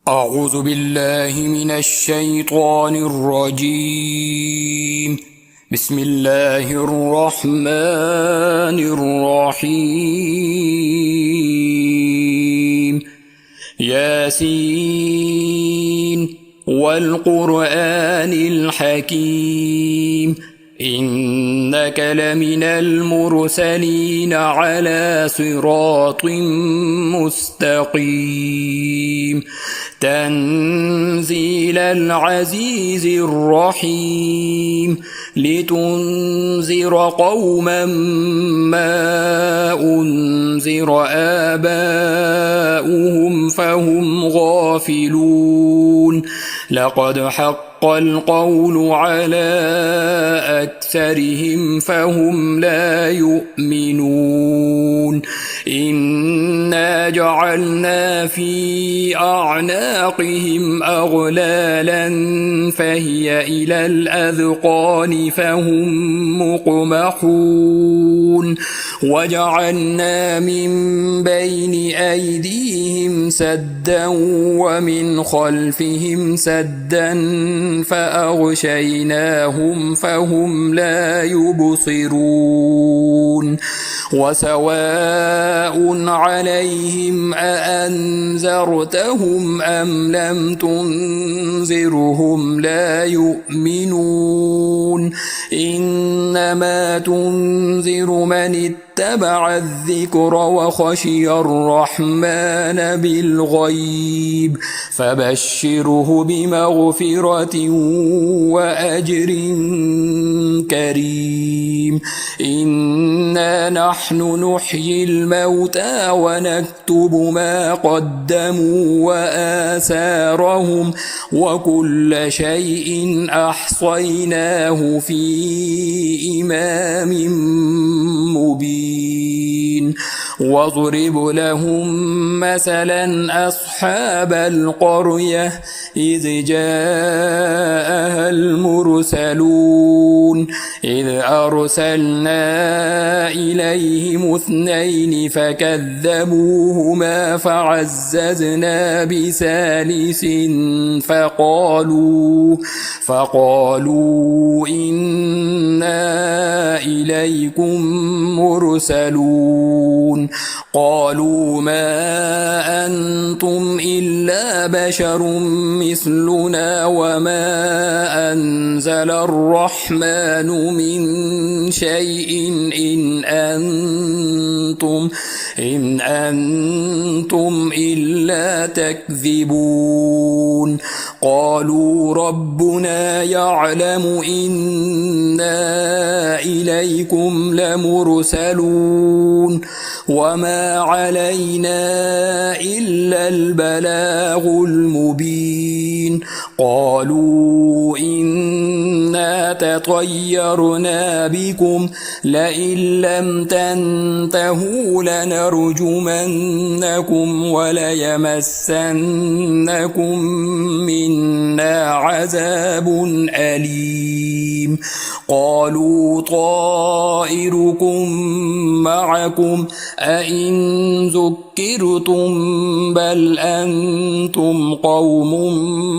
أعوذ بالله من الشيطان الرجيم. بسم الله الرحمن الرحيم. ياسين والقرآن الحكيم إنك لمن المرسلين على صراط مستقيم تنزيل العزيز الرحيم لتنذر قوما ما أنذر آباؤهم فهم غافلون لقد حق القول على أكثرهم فهم لا يؤمنون إنا جعلنا في أعناقهم أغلالا فهي إلى الأذقان فهم مقمحون وجعلنا من بين أيديهم سدا ومن خلفهم سدا فأغشيناهم فهم لا يبصرون وسواء عليهم أأنذرتهم أم لم تنذرهم لا يؤمنون إنما تنذر من اتبع الذكر وخشي الرحمن بالغيب فبشره بمغفرة وأجر كريم إنا نحن نحيي الموتى ونكتب ما قدموا وآثارهم وكل شيء أحصيناه في إمام مبين واضرب لهم مثلا أصحاب القرية إذ جاءها المرسلون إذ أرسلنا إليهم اثنين فكذبوهما فعززنا بثالث فقالوا إنا إليكم مرسلون قالوا ما أنتم إلا بشر مثلنا وما أنزل الرحمن من شيء إن أنتم إلا تكذبون قالوا ربنا يعلم إنا إليكم لمرسلون وما علينا إلا البلاغ المبين قالوا إنا تطيرنا بكم لئن لم تنتهوا لنرجمنكم وليمسنكم منا عذاب أليم قالوا طائركم معكم أئن ذكرتم بل أنتم قوم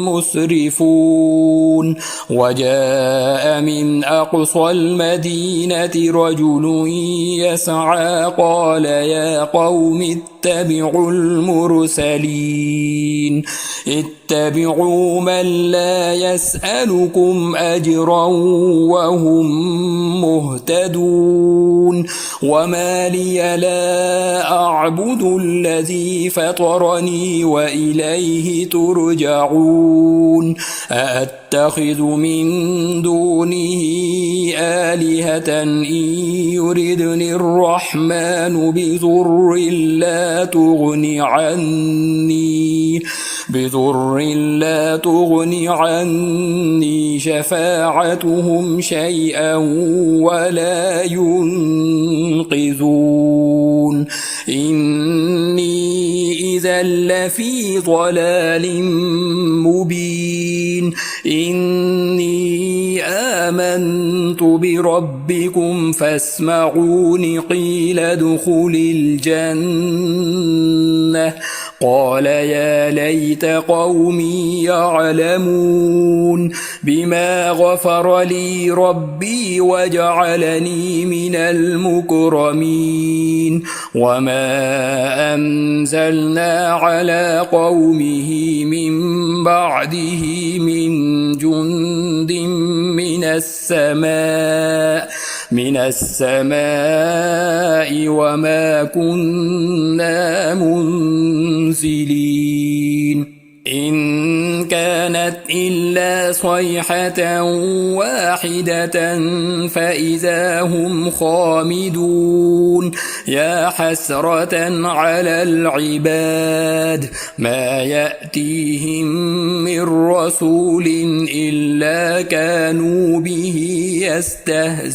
مسرفون وجاء من أقصى المدينة رجل يسعى قال يا قوم اتبعوا المرسلين اتبعوا من لا يسألكم أجرا وهم مهتدون وما لي لا أعبد الذي فطرني وإليه ترجعون أأتخذ من دونه آلهة إن يردني الرحمن بضر لا تغني عني شفاعتهم شيئا ولا ينقذون إني إذا لفي ضلال مبين إني آمنت بربكم فاسمعون قيل ادخل الجنة قال يا ليت قومي يعلمون بما غفر لي ربي وجعلني من المكرمين وما أنزلنا على قومه من بعده من جند من السماء وما كنا منزلين إن كانت إلا صيحة واحدة فإذا هم خامدون يا حسرة على العباد ما يأتيهم من رسول إلا كانوا به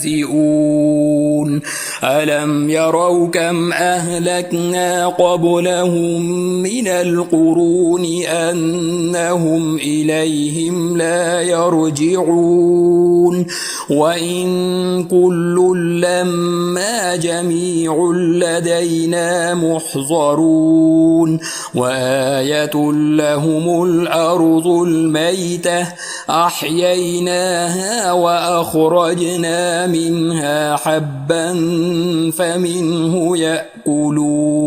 يستهزئون ألم يروا كم أهلكنا قبلهم من القرون أنهم إليهم لا يرجعون وإن كل لما جميع لدينا محضرون وآية لهم الأرض الميتة أحييناها وأخرجنا منها حبا فمنه يأكلون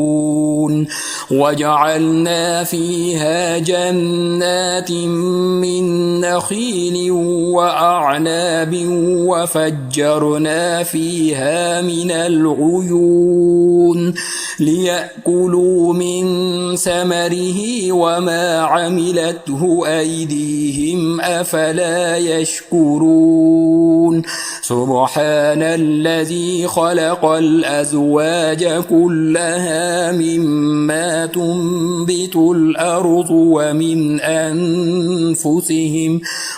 وجعلنا فيها جنات من نخيل وأعناب وفجرنا فيها من العيون ليأكلوا من ثمره وما عملته أيديهم أفلا يشكرون سبحان الذي خلق الأزواج كلها مما تنبت الأرض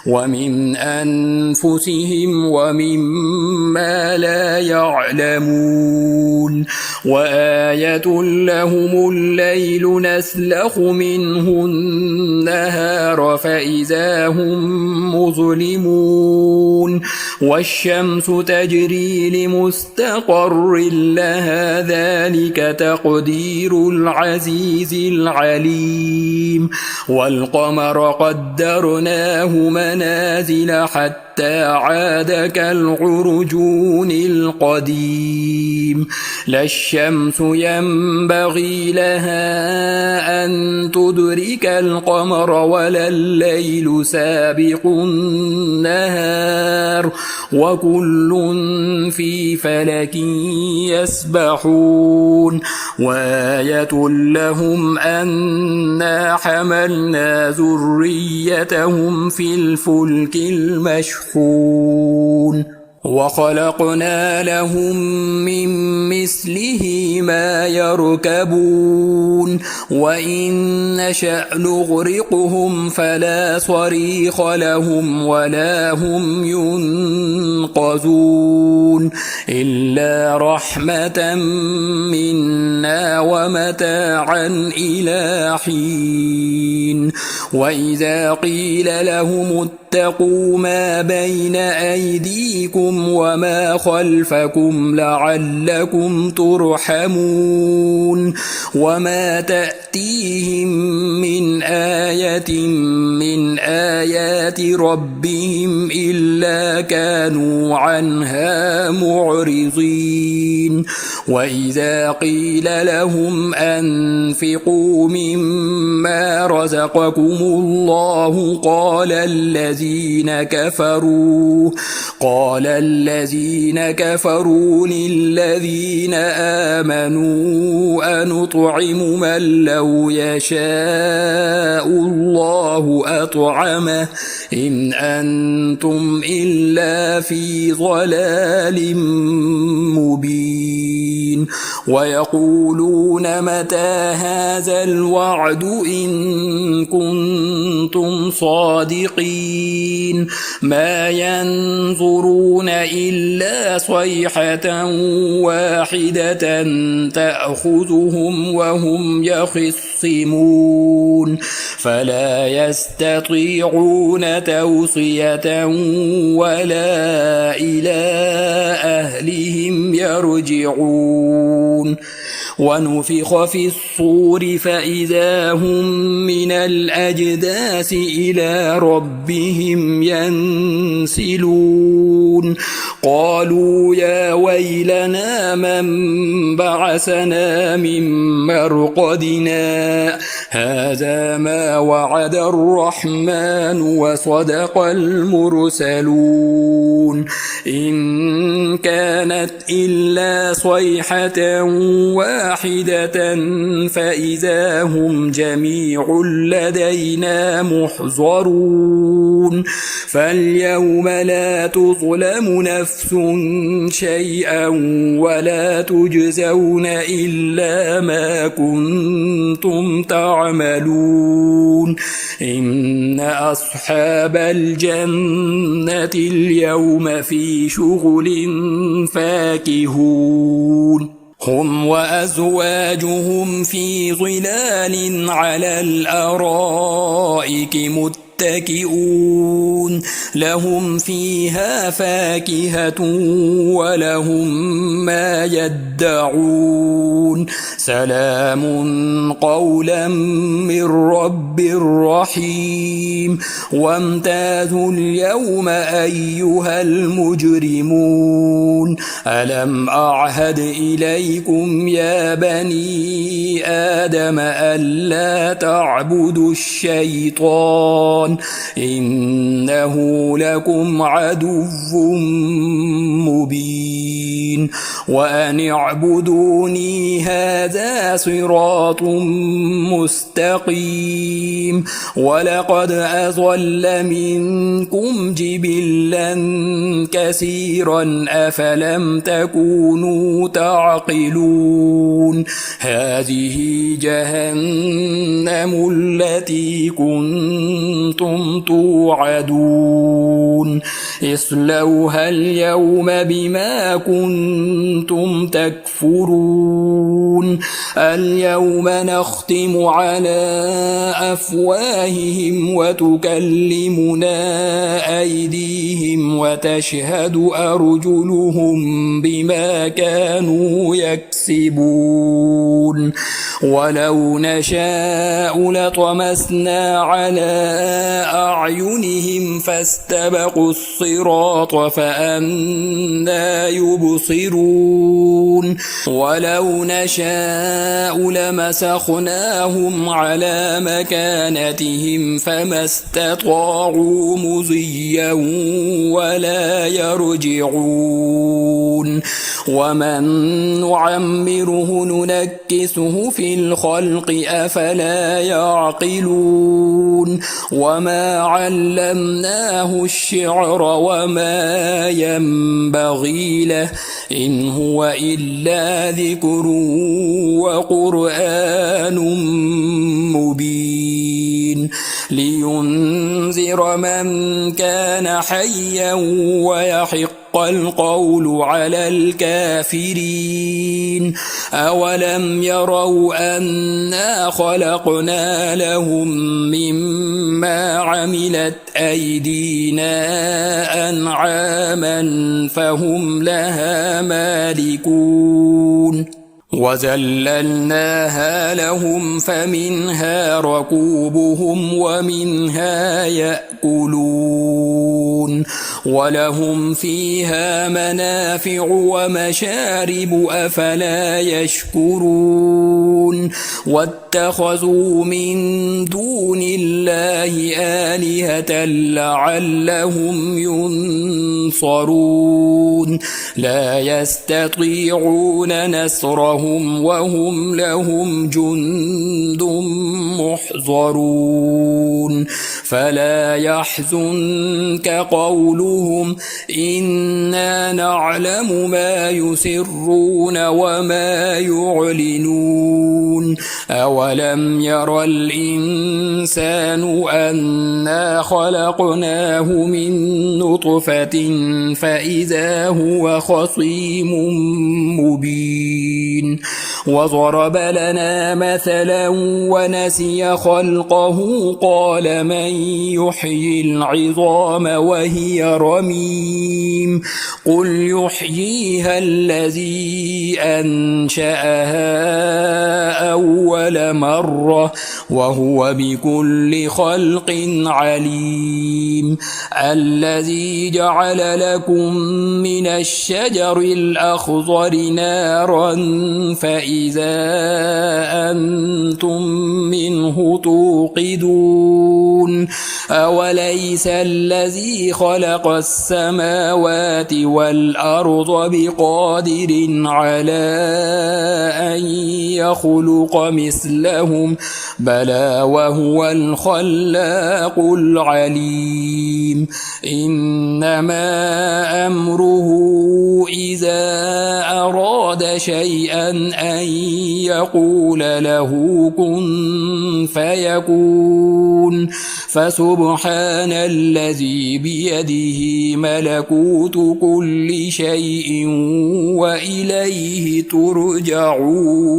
ومن أنفسهم ومما لا يعلمون وآية لهم الليل نسلخ منه النهار فإذا هم مظلمون والشمس تجري لمستقر لها ذلك تقدير العزيز العليم والقمر قدرناه منازل حتى عاد كالعرجون القديم لا الشمس ينبغي لها أن تدرك القمر ولا الليل سابق النهار وكل في فلك يسبحون وآية لهم أنا حملنا ذريتهم في الفلك المشحون وخلقنا لهم من مثله ما يركبون وإن نشأ نغرقهم فلا صريخ لهم ولا هم ينقذون إلا رحمة منا ومتاعا إلى حين وإذا قيل لهم اتقوا ما بين أيديكم وما خلفكم لعلكم ترحمون وما تأتيهم من آية من آيات ربهم إلا كانوا عنها معرضين وإذا قيل لهم أنفقوا مما رزقكم الله قال الذين كفروا للذين آمنوا أنطعم من لو يشاء الله أطعمه إن أنتم إلا في ضلال مبين ويقولون متى هذا الوعد إن كنتم صادقين ما ينظرون إلا صيحة واحدة تأخذهم وهم يخصمون فلا يستطيعون توصية ولا إلى أهلهم يرجعون ونفخ في الصور فإذا هم من الأجداث إلى ربهم ينسلون قالوا يا ويلنا من بعثنا من مرقدنا هذا ما وعد الرحمن وصدق المرسلون إن كانت إلا صيحة واحدة فإذا هم جميع لدينا محضرون فاليوم لا تظلم نفس شيئا ولا تجزون إلا ما كنتم تعملون إن أصحاب الجنة اليوم في شغل فاكهون هم وأزواجهم في ظلال على الأرائك متكئون لهم فيها فاكهة ولهم ما يدعون سلام قولا من رب رحيم وامتازوا اليوم أيها المجرمون ألم أعهد إليكم يا بني آدم ألا تعبدوا الشيطان إنه لكم عدو مبين وأن اعبدوني هذا صراط مستقيم ولقد أضل منكم جبلا كثيرا أفلم تكونوا تعقلون هذه جهنم التي كنتم توعدون اصلوها اليوم بما كنتم تكفرون اليوم نختم على أفواههم وتكلمنا أيديهم وتشهد أرجلهم بما كانوا يكسبون ولو نشاء لطمسنا على أعينهم فاستبقوا الصراط فأنى يبصرون ولو نشاء لمسخناهم على مكانتهم فما استطاعوا مضيا ولا يرجعون ومن نعمره ننكسه في الخلق أفلا يعقلون وما علمناه الشعر وما ينبغي له إن هو إلا ذكر وقرآن مبين لينذر من كان حيا ويحق القول على الكافرين أولم يروا أنا خلقنا لهم مما عملت أيدينا أنعاما فهم لها مالكون وذللناها لهم فمنها ركوبهم ومنها يأكلون ولهم فيها منافع ومشارب أفلا يشكرون واتخذوا من دون الله آلهة لعلهم ينصرون لا يستطيعون نصرهم وهم لهم جند محضرون فلا يحزنك قولهم إنا نعلم ما يسرون وما يعلنون أولم ير الإنسان أنا خلقناه من نطفة فإذا هو خصيم مبين وضرب لنا مثلا ونسي خلقه قال من يحيي العظام وهي رميم قل يحييها الذي أنشأها أول مرة وهو بكل خلق عليم الذي جعل لكم من الشجر الأخضر نارا فإذا أنتم منه توقدون أوليس الذي خلق السماوات والأرض بقادر على أن يخلق مثلهم بلى وهو الخلاق العليم إنما أمره إذا أراد شيئا أن يقول له كن فيكون فسبحان الذي بيده ملكوت كل شيء وإليه ترجعون